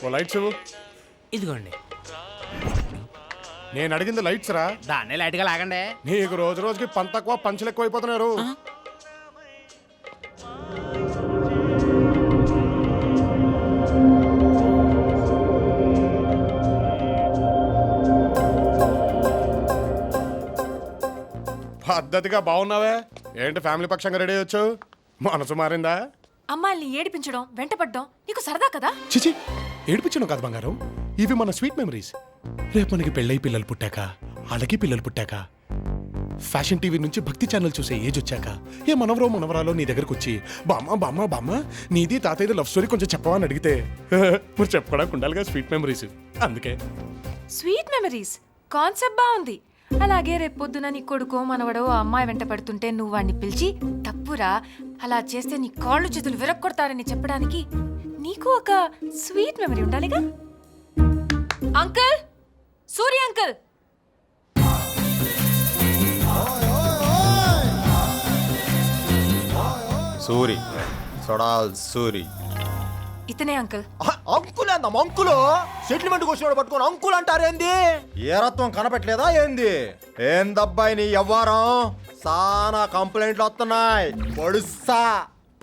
ఓ lights ఇవ్వు. ఇదిగోండి. నేను అడిగింది లైట్స్ రా. దాన్నే లైట్గా లాగండి. నీకు రోజు రోజుకి పంత తక్కువ పంచులు ఎక్కువ అయిపోతున్నారు. పద్ధతిగా బాగున్నావే. ఏంటి ఫ్యామిలీ పక్షంగా రెడీ అయ్యొచ్చు? మనసు మారిందా? అమ్మాయిల్ని ఏడిపించడం వెంటపడడం నీకు సరదా కదా? చిచి, ఏడిపించను కాదు బంగారం. ఇవి మన స్వీట్ మెమరీస్. రేపు మనకి పెళ్ళై పిల్లలు పుట్టాక, వాళ్ళకి పిల్లలు పుట్టాక, ఫ్యాషన్ టీవీ నుంచి భక్తి ఛానల్ చూసే ఏజ్ వచ్చాక, ఏ మనవరో మనవరాలో నీ దగ్గరకు వచ్చి బామ్మ బామ్మ బామ్మ నీది తాతయ్యది లవ్ స్టోరీ కొంచెం చెప్పవా అని అడిగితే మరి చెప్పుకోవడానికి ఉండాలిగా స్వీట్ మెమరీస్. అందుకే స్వీట్ మెమరీస్ కాన్సెప్ట్ బాగుంది. అలాగే రేపు పొద్దున నీ కొడుకో మనవడో ఆ అమ్మాయి వెంట పడుతుంటే నువ్వు వాడిని పిలిచి తప్పురా, అలా చేస్తే నీ కాళ్ళు చేతులు విరక్కొడతారని చెప్పడానికి నీకు ఒక స్వీట్ మెమరీ ఉండాలిగా. అంకుల్, సూర్య అంకుల్. సూరి సొడాల్ సూరి. ఇతనే అంకుల్. అంకుల్ ఏందమ్మా అంకులు? సెటిల్మెంట్ వచ్చినోడు పట్టుకొని అంకుల్ అంటారేంది? ఏ రత్వం కనపెట్టలేదా ఏంది? ఏందబ్బాయి నీ ఎవ్వారం? సానా కంప్లైంట్లు వస్తున్నాయి. పొడుస్తా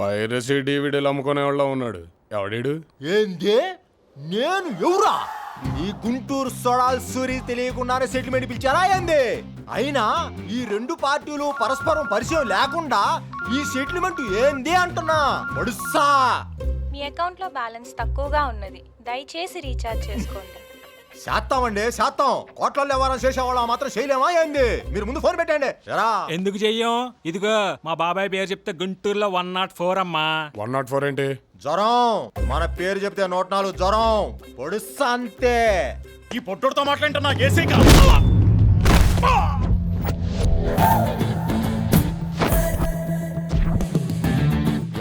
పైరసీ డివిడీలు అమ్ముకునే వాళ్ళ ఉన్నాడు. ఎవడీడు? ఏంది? నేను ఎవరా? ఈ గుంటూరు సొడాల్ సూరి తెలియకుండానే సెటిల్మెంట్ పిలిచారా ఏంది? అయినా ఈ రెండు పార్టీలు పరస్పరం పరిచయం లేకుండా ఈ సెటిల్మెంట్ ఏంది అంటున్నా. పొడుస్తా. మీ అకౌంట్ లో బ్యాలెన్స్ తక్కువగా ఉన్నది, దయచేసి రీఛార్జ్ చేసుకోండి. చేస్తామండి చేస్తాం. కోట్లలో వ్యవహారం చేసేవాళ్ళ మాత్రం చేయలేమా ఏంది? మీరు ముందు ఫోన్ పెట్టండి. ఎందుకు చెయ్యం? ఇదిగో మా బాబాయ్ పేరు చెప్తే గుంటూరులో 104 అమ్మా. 104 ఏంటి? జ్వరం. మన పేరు చెప్తే 104 జ్వరం. పొడుస్తా అంతే. ఈ పొట్టుతో మాట్లాడుతున్నా ఏసీ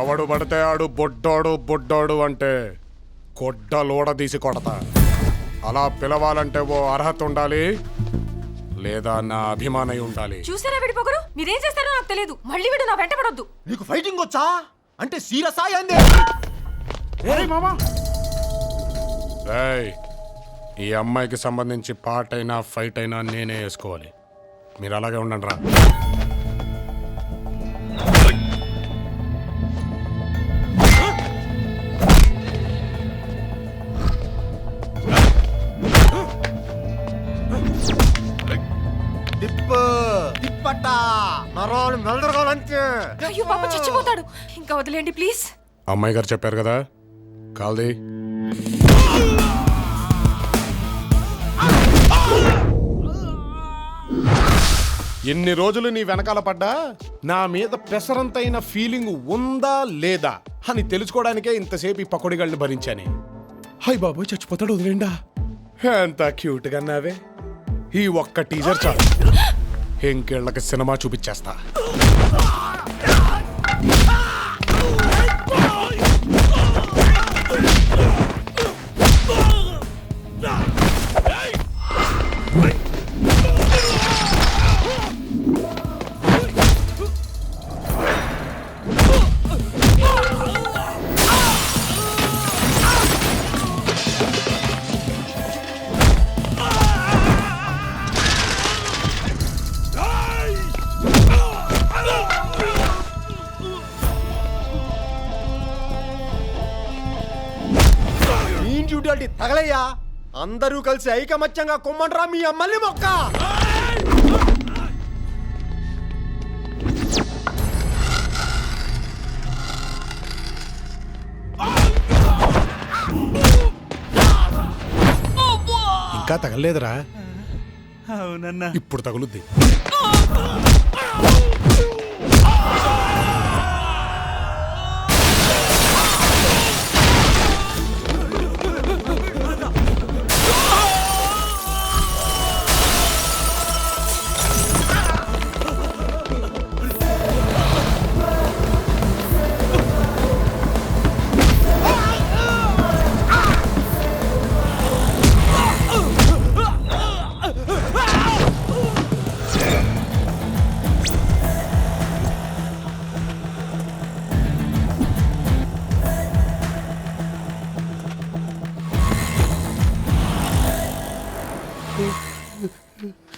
ఎవడు పడితే ఆడు బొడ్డోడు బొడ్డోడు అంటే కొడ్డలోడ తీసి కొడతా. అలా పిలవాలంటే ఓ అర్హత ఉండాలి, లేదా నా అభిమానై ఉండాలి. చూసారా విడిపోకరు? మీరేం చేస్తారో నాకు తెలియదు. మళ్ళీ వీడు నా వెంట పడొద్దు. నీకు ఫైటింగ్ వచ్చా? అంటే సీరియస్ అయ్యింది. రేయ్, ఈ అమ్మాయికి సంబంధించి పాట అయినా ఫైట్ అయినా నేనే వేసుకోవాలి. మీరు అలాగే ఉండండి రా. అయ్యో పాప చచ్చిపోతాడు. ఇంకా వదిలేండి ప్లీజ్. అమ్మాయి గారు చెప్పారు కదా, కాల్ది. ఎన్ని రోజులు నీ వెనకాల పడ్డా నా మీద పెసరంతైన ఫీలింగ్ ఉందా లేదా అని తెలుసుకోవడానికే ఇంతసేపు ఈ పకోడిగాళ్ళని భరించానే. హై బాబోయ్, చచ్చిపోతాడు వదిలేండా. ఎంత క్యూట్ గా నావే. ఈ ఒక్క టీజర్ చాలు, ఇంకేళ్ళకి సినిమా చూపించేస్తా. తగలయ్యా. అందరూ కలిసి ఐకమత్యంగా కొమ్మంటారా మీ అమ్మల్ని మొక్క. ఇంకా తగలేదురా? అవునన్నా. ఇప్పుడు తగులుద్ది.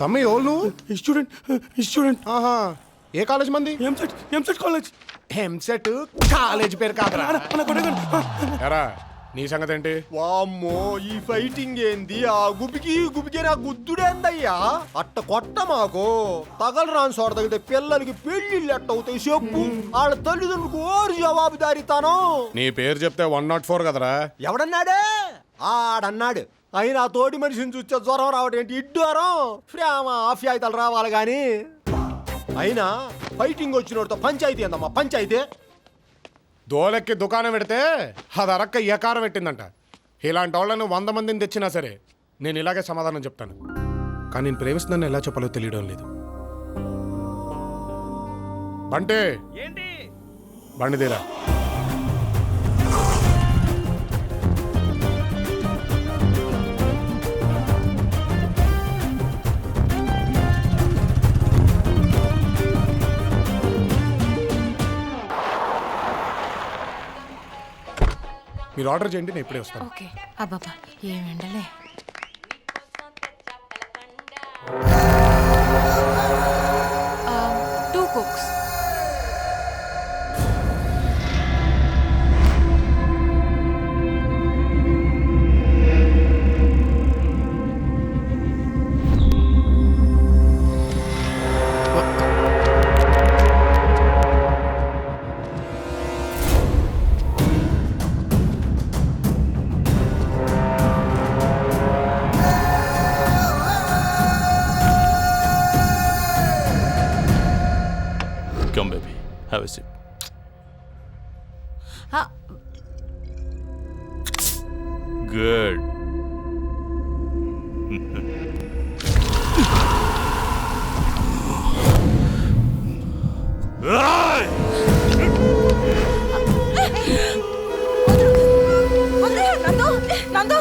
తమ్మి ఎవరు నువ్వు? స్టూడెంట్ ఆహా, ఏ కాలేజ్ మంది? ఎంసెట్ కాలేజ్. ఎంసెట్ కాలేజ్ పేరు కాదురా. ఎరా నీ సంగతి ఏంటి? వామ్మో ఈ ఫైటింగ్ ఏంది? ఆ గుబికి నా గుద్దుడేందయ్యా? అట్ట కొట్ట మాకు తగలరాని చోట తగిలితే పిల్లలకి పెళ్లిళ్ళు ఎట్ట అవుతాయి చెప్పు? వాళ్ళ తల్లిదండ్రులకు ఓరు జవాబుదారీతాను. నీ పేరు చెప్తే 104 కదరా. ఎవడన్నాడే? ఆడన్నాడు. అయినా తోటి మనిషిని చూస్తే జ్వరం రావడం ఏంటి? ఇడ్డారం ప్రేమ ఆఫ్యాయితలు రావాలి గాని. అయినా ఫైటింగ్ వచ్చినోడితో పంచాయతీ ఏందమ్మా పంచాయతీ? దోలెక్కి దుకాణం పెడితే అది అరక్క ఎకారం పెట్టిందంట. ఇలాంటి వాళ్ళను 100 మందిని తెచ్చినా సరే నేను ఇలాగే సమాధానం చెప్తాను. కానీ నేను ప్రేమిస్తున్నాను ఎలా చెప్పాలో తెలియడం లేదు. బంటే బండిదేరా. మీరు ఆర్డర్ చేయండి, నేను ఇప్పుడే వస్తాను. ఓకే. అబ్బాబా ఏం ఎండలే. 2 cokes. Come, baby. Have a sip. Good. నందు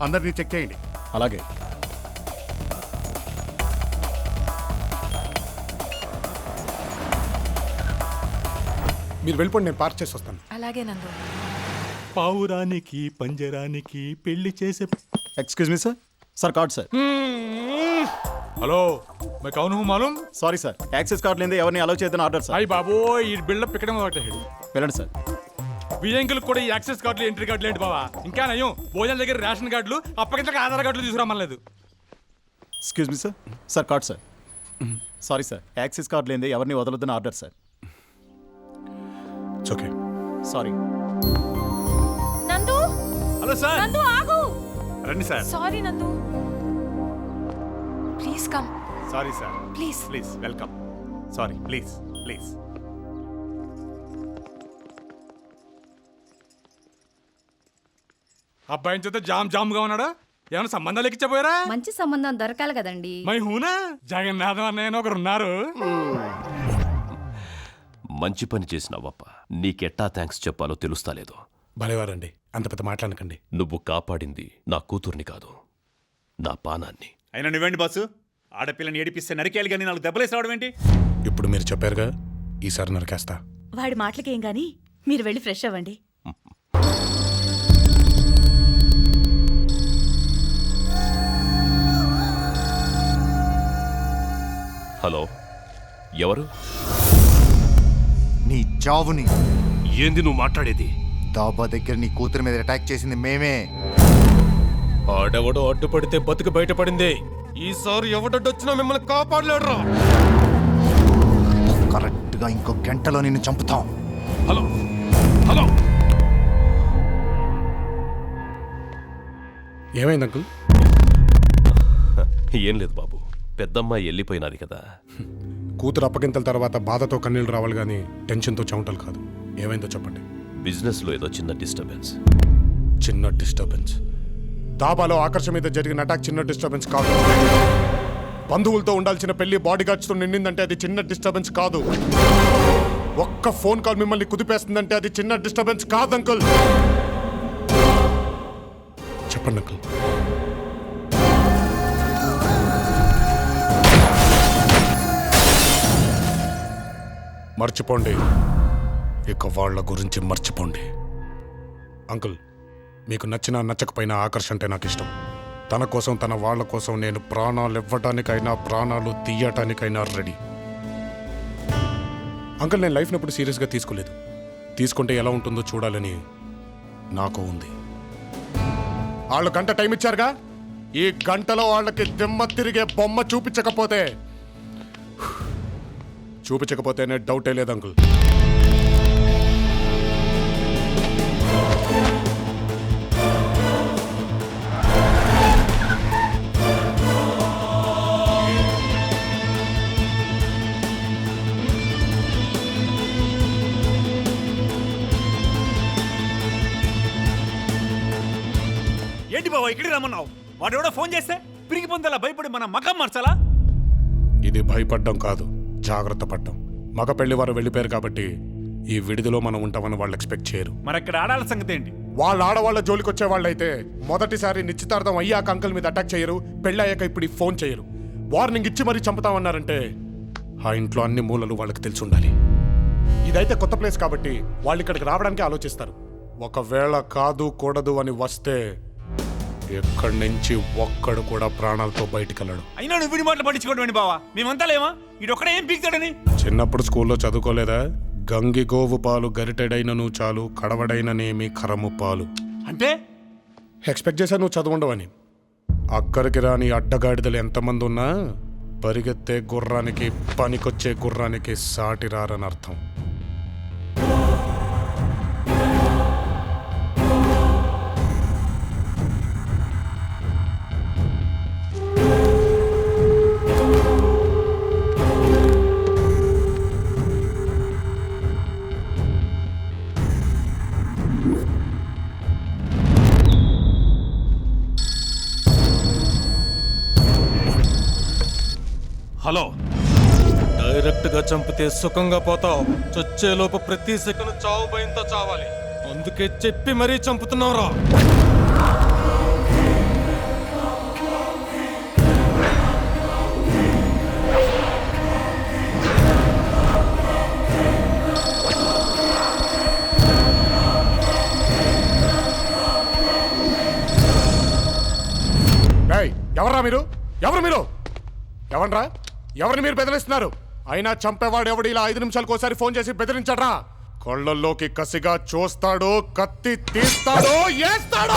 అందరినీ చెక్ చేయండి. అలాగే. మీరు వెళ్ళిపోండి, నేను పార్క్ చేసి వస్తాను. అలాగే నందు. పావురానికి పంజరానికి పెళ్లి చేసే. Excuse me sir. Sir card sir. Hello मैं कौन हूँ मालूम? సారీ సార్, యాక్సెస్ కార్డ్ లేదే ఎవరిని అలౌ చేయదని ఆర్డర్ సార్. అయ్యి బాబో ఈ బిల్డప్ ఇక్కడ వెళ్ళండి సార్. బియ్యంకులు కూడా ఈ యాక్సెస్ కార్డులు ఎంట్రీ కార్డులు ఏంటి బావా? ఇంకా నయం భోజనం దగ్గర రేషన్ కార్డులు అప్పగించక ఆధార్ కార్డులు తీసుకురామలేదు. Excuse me sir. Sir card sir. Sorry sir, access card లేదే ఎవరిని వదలొద్దని order sir. It's okay. Sorry. Nandu hello sir. Nandu ఆగు. రండి sir. Sorry Nandu. Please come. Sorry sir. Please. Please welcome. Sorry please please. అబ్బాయిని చూస్తే జామ్ జామ్ గా ఉన్నాడా? ఏమైనా సంబంధాలు ఎక్కించబోయారా? మంచి సంబంధం దొరకాలి కదండి. మై హూనా జగన్నాథం అన్నయ్య ఒకరు ఉన్నారు. మంచి పని చేసినావప్ప. నీకెట్టా థ్యాంక్స్ చెప్పాలో తెలుస్తాలేదు. భలేవారండి, అంత పెద్ద మాట్లాడకండి. నువ్వు కాపాడింది నా కూతుర్ని కాదు, నా పానాన్ని. అయినా నువ్వేంటి బాసు? ఆడపిల్లని ఏడిపిస్తే నరికేయాలి కానీ 4 దెబ్బలేసి రావడం ఏంటి? ఇప్పుడు మీరు చెప్పారుగా, ఈసారి నరికేస్తా. వాడి మాటలకేం గాని మీరు వెళ్ళి ఫ్రెష్ అవ్వండి. హలో, ఎవరు? నీ చావుని. ఏంది నువ్వు మాట్లాడేది? డాబా దగ్గర నీ కూతురు మీద అటాక్ చేసింది మేమే. ఆడెవడో అడ్డుపడితే బతుకు బయటపడింది. ఈసారి ఎవడొచ్చినా మిమ్మల్ని కాపాడలేడురా. కరెక్ట్ గా ఇంకో గంటలో నిన్ను చంపుతాం. హలో హలో ఏమైంది అంకుల్? ఏం లేదు బాబు, పెద్దమ్మాయి వెళ్ళిపోయినది కదా. కూతురు అప్పగింతల తర్వాత బాధతో కన్నీళ్ళు రావాలి కానీ టెన్షన్తో చెమటలు కాదు. ఏమైందో చెప్పండి. బిజినెస్లో ఏదో చిన్న డిస్టర్బెన్స్. చిన్న డిస్టర్బెన్స్? దాబాలో ఆకర్షణ మీద జరిగిన అటాక్ చిన్న డిస్టర్బెన్స్ కాదు. బంధువులతో ఉండాల్సిన పెళ్లి బాడీగార్డ్స్తో నిండిందంటే అది చిన్న డిస్టర్బెన్స్ కాదు. ఒక్క ఫోన్ కాల్ మిమ్మల్ని కుదిపేస్తుందంటే అది చిన్న డిస్టర్బెన్స్ కాదు అంకుల్. చెప్పండి అంకుల్. మర్చిపోండి, ఇక వాళ్ళ గురించి మర్చిపోండి. అంకుల్, మీకు నచ్చినా నచ్చకపోయినా ఆకర్షణ అంటే నాకు ఇష్టం. తన కోసం, తన వాళ్ళ కోసం నేను ప్రాణాలు ఇవ్వటానికైనా ప్రాణాలు తీయటానికైనా రెడీ. అంకుల్, నేను లైఫ్ని ఎప్పుడు సీరియస్గా తీసుకోలేదు. తీసుకుంటే ఎలా ఉంటుందో చూడాలని నాకు ఉంది. వాళ్ళు గంట టైం ఇచ్చారుగా, ఈ గంటలో వాళ్ళకి దిమ్మ తిరిగే బొమ్మ చూపించకపోతేనే డౌటే లేదు అంకుల్. ఏంటి బాబా ఇక్కడికి రమ్మన్నావు? వాడు ఎవడో ఫోన్ చేస్తే పిరిగి పొందేలా భయపడి మన మకం మార్చాలా? ఇది భయపడ్డం కాదు, జాగ్రత్త పడ్డం. మగ పెళ్లి వారు వెళ్ళిపోయారు కాబట్టి ఈ విడిదిలో మనం ఉంటామని వాళ్ళు ఎక్స్పెక్ట్ చేయరు. మరి అక్కడ ఆడాల సంగతి ఏంటి? వాళ్ళ ఆడవాళ్ళ జోలికి వచ్చే వాళ్ళైతే మొదటిసారి నిశ్చితార్థం అయ్యాక అంకుల్ మీద అటాక్ చేయరు, పెళ్ళి అయ్యాక ఇప్పుడు ఈ ఫోన్ చేయరు. వార్నింగ్ ఇచ్చి మరీ చంపుతామన్నారంటే ఆ ఇంట్లో అన్ని మూలలు వాళ్ళకి తెలిసి ఉండాలి. ఇదైతే కొత్త ప్లేస్ కాబట్టి వాళ్ళు ఇక్కడికి రావడానికి ఆలోచిస్తారు. ఒకవేళ కాదు కూడదు అని వస్తే ఎక్కడి నుంచి ఒక్కడు కూడా ప్రాణాలతో బయటికి వెళ్ళడు. అయినా నువ్వు వీడి మాటలు పట్టించుకోవడం బావా, మేమంతా లేమా? ఈడొక్కడే ఏం పీకుతాడని? చిన్నప్పుడు స్కూల్లో చదువుకోలేదా? గంగి గోవు పాలు గరిటెడైనను చాలు, కడవడైననేమి కరము పాలు. అంటే ఎక్స్పెక్ట్ చేశా నువ్వు చదవండవని. అక్కడికి రాని అడ్డగాడిదలు ఎంతమంది ఉన్నా పరిగెత్తే గుర్రానికి, పనికొచ్చే గుర్రానికి సాటి రారని అర్థం. హలో. డైరెక్ట్ గా చంపితే సుఖంగా పోతావు, చచ్చేలోపు ప్రతి సెకండ్ చావు భయంతో చావాలి. అందుకే చెప్పి మరీ చంపుతున్నావురా. ఎవర్రా మీరు? ఎవరు మీరు? ఎవర్రా? ఎవరిని మీరు బెదిరిస్తున్నారు? అయినా చంపేవాడు ఎవడు ఇలా 5 నిమిషాలకోసారి ఫోన్ చేసి బెదిరించడ్రా? కళ్ళల్లోకి కసిగా చూస్తాడు, కత్తి తీస్తాడు, ఏస్తాడు.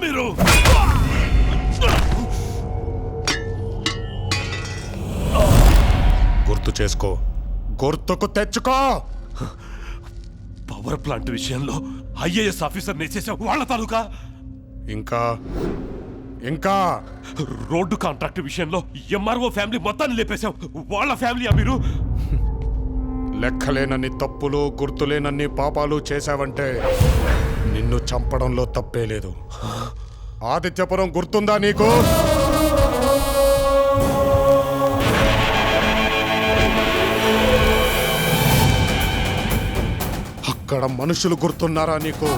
మీరు? గుర్తు చేసుకో, గుర్తుకు తెచ్చుకో. పవర్ ప్లాంట్ విషయంలో ఐఏఎస్ ఆఫీసర్ నేసేసావు వాళ్ళ తాలూకా. ఇంకా ఇంకా రోడ్డు కాంట్రాక్ట్ విషయంలో ఎంఆర్ఓ ఫ్యామిలీ మొత్తాన్ని లేపేశావు వాళ్ళ ఫ్యామిలీయా మీరు? లెక్కలేనన్ని తప్పులు, గుర్తులేనన్ని పాపాలు చేశావంటే నిన్ను చంపడంలో తప్పే లేదు. ఆదిత్యపురం గుర్తుందా నీకు? అక్కడ మనుషులు గుర్తున్నారా నీకు?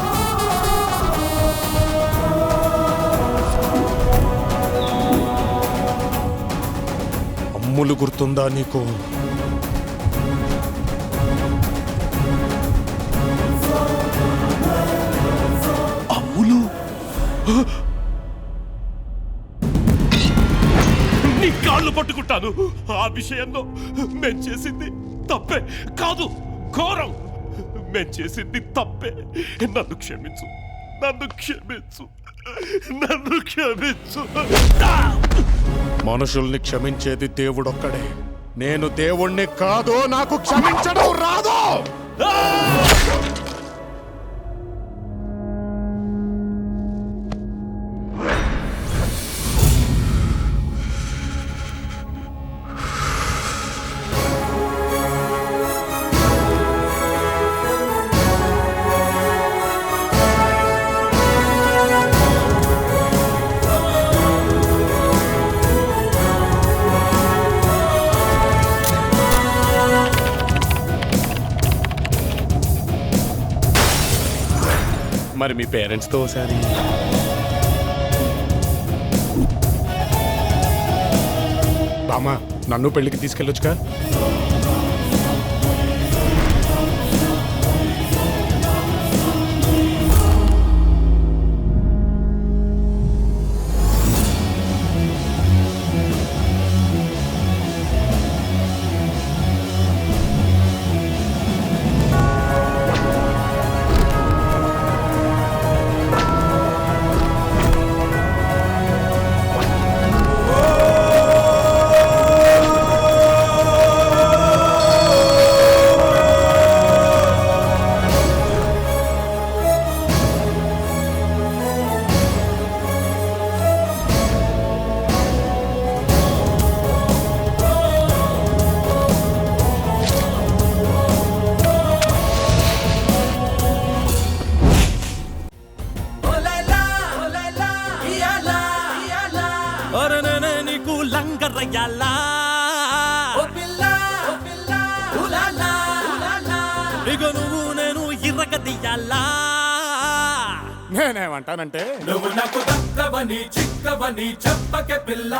అమ్ములు గుర్తుందా నీకు? అమ్ములు నీ కాళ్ళు పట్టుకుంటాను. ఆ విషయంలో మేం చేసింది తప్పే కాదు, ఘోరం. మేం చేసింది తప్పే. నన్ను క్షమించు, నన్ను క్షమించు, నన్ను క్షమించు. మనుషుల్ని క్షమించేది దేవుడొక్కడే. నేను దేవుణ్ణి కాదు, నాకు క్షమించడం రాదు. మరి మీ పేరెంట్స్తో ఒకసారి బామా నన్ను పెళ్లికి తీసుకెళ్ళొచ్చుగా. నీకు లంగరయ్యాలా ఇక నువ్వు నేను ఇర్రగదీయాలా. నేనేమంటానంటే నువ్వు నాకు దక్కవని చిక్కవని చెప్పకే పిల్ల